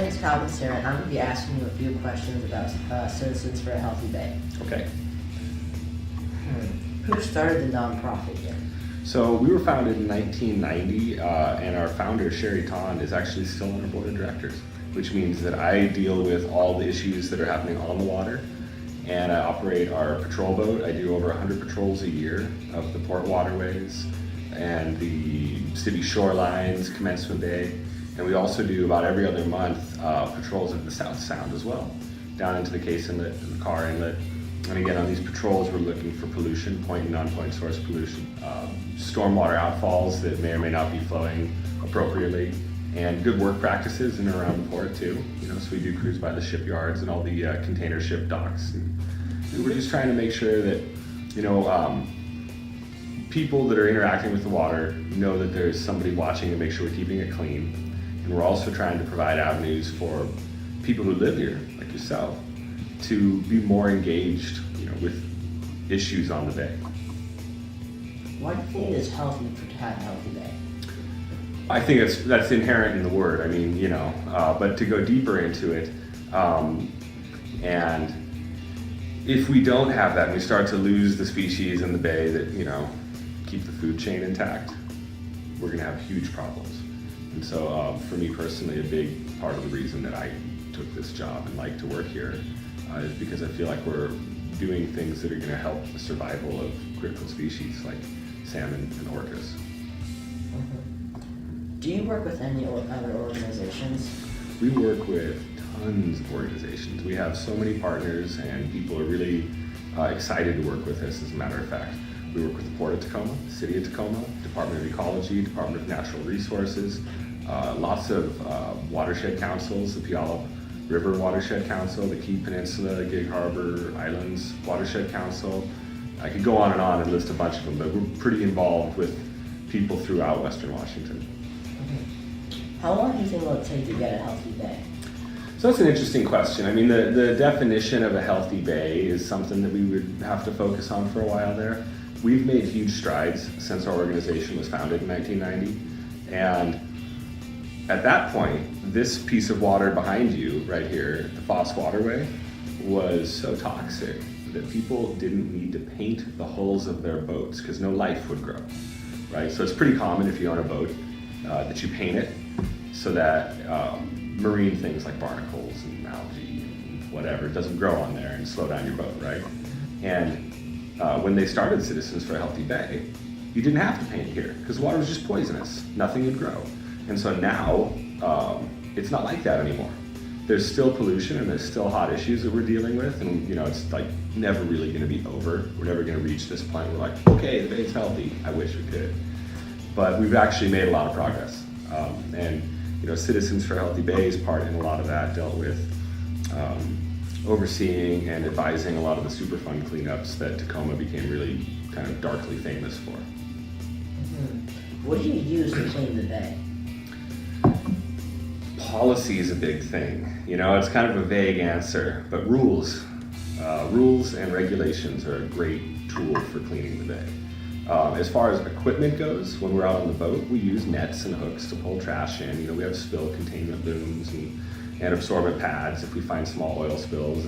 name is Calvin Sarah, and I'm going to be asking you a few questions about Citizens for a Healthy Bay. Okay. Who started the nonprofit here? So we were founded in 1990, and our founder, Sherry Ton, is actually still on our board of directors, which means that I deal with all the issues that are happening on the water, and I operate our patrol boat. I do over 100 patrols a year of the port waterways and the city shorelines, Commencement Bay, and we also do about every other month patrols of the South Sound as well, down into the Case Inlet and the Carr Inlet. And again, on these patrols, we're looking for pollution, point and non-point source pollution, stormwater outfalls that may or may not be flowing appropriately, and good work practices in and around the port too. So we do cruise by the shipyards and all the container ship docks. And we're just trying to make sure that, people that are interacting with the water know that there's somebody watching to make sure we're keeping it clean. And we're also trying to provide avenues for people who live here, like yourself, to be more engaged, with issues on the bay. Why do you think it is healthy to have a healthy bay? I think that's inherent in the word. But to go deeper into it, and if we don't have that, and we start to lose the species in the bay that keep the food chain intact, we're going to have huge problems. And so, for me personally, a big part of the reason that I took this job and like to work here is because I feel like we're doing things that are going to help the survival of critical species like salmon and orcas. Do you work with any other organizations? We work with tons of organizations. We have so many partners, and people are really excited to work with us. As a matter of fact, we work with the Port of Tacoma, the City of Tacoma, Department of Ecology, Department of Natural Resources, lots of watershed councils, the Puyallup River Watershed Council, the Key Peninsula, Gig Harbor Islands Watershed Council. I could go on and list a bunch of them, but we're pretty involved with people throughout Western Washington. How long do you think it will take to get a healthy bay? So that's an interesting question. The definition of a healthy bay is something that we would have to focus on for a while there. We've made huge strides since our organization was founded in 1990, and at that point, this piece of water behind you right here, the Foss Waterway, was so toxic that people didn't need to paint the hulls of their boats because no life would grow, right? So it's pretty common if you own a boat that you paint it so that marine things like barnacles and algae and whatever doesn't grow on there and slow down your boat, right? And when they started Citizens for a Healthy Bay, you didn't have to paint it here because the water was just poisonous. Nothing would grow. And so now, it's not like that anymore. There's still pollution and there's still hot issues that we're dealing with, and it's like never really gonna be over. We're never gonna reach this point where like, okay, the bay's healthy. I wish we could. But we've actually made a lot of progress. And Citizens for a Healthy Bay's part in a lot of that dealt with overseeing and advising a lot of the Superfund cleanups that Tacoma became really kind of darkly famous for. What do you use to clean the bay? Policy is a big thing. It's kind of a vague answer, but rules and regulations are a great tool for cleaning the bay. As far as equipment goes, when we're out on the boat, we use nets and hooks to pull trash in. We have spill containment booms and absorbent pads if we find small oil spills.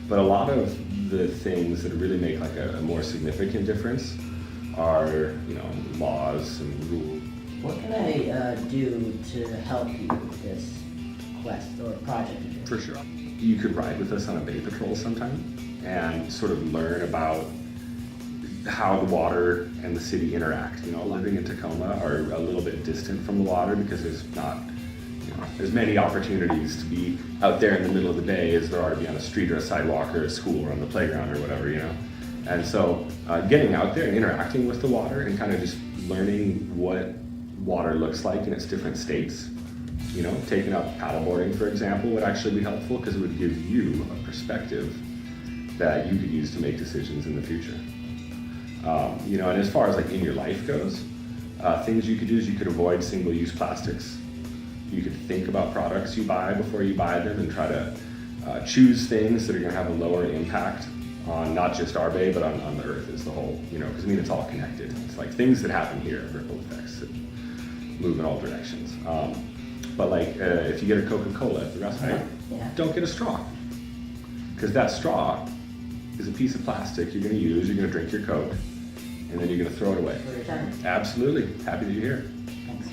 But a lot of the things that really make like a more significant difference are, laws and rules. What can I do to help you with this quest or project? For sure. You could ride with us on a bay patrol sometime and sort of learn about how the water and the city interact. Living in Tacoma are a little bit distant from the water because there's not, there's many opportunities to be out there in the middle of the bay as there are to be on a street or a sidewalk or a school or on the playground or whatever, And so getting out there and interacting with the water and kind of just learning what water looks like in its different states. Taking up paddleboarding, for example, would actually be helpful because it would give you a perspective that you could use to make decisions in the future. And as far as like in your life goes, things you could do is you could avoid single-use plastics. You could think about products you buy before you buy them and try to choose things that are going to have a lower impact on not just our bay, but on the earth as the whole, because it's all connected. It's like things that happen here, ripple effects that move in all directions. But like, if you get a Coca-Cola at the restaurant, Yeah. don't get a straw. Because that straw is a piece of plastic you're gonna use, you're gonna drink your Coke, and then you're gonna throw it away. For your time. Absolutely, happy that you're here. Thanks.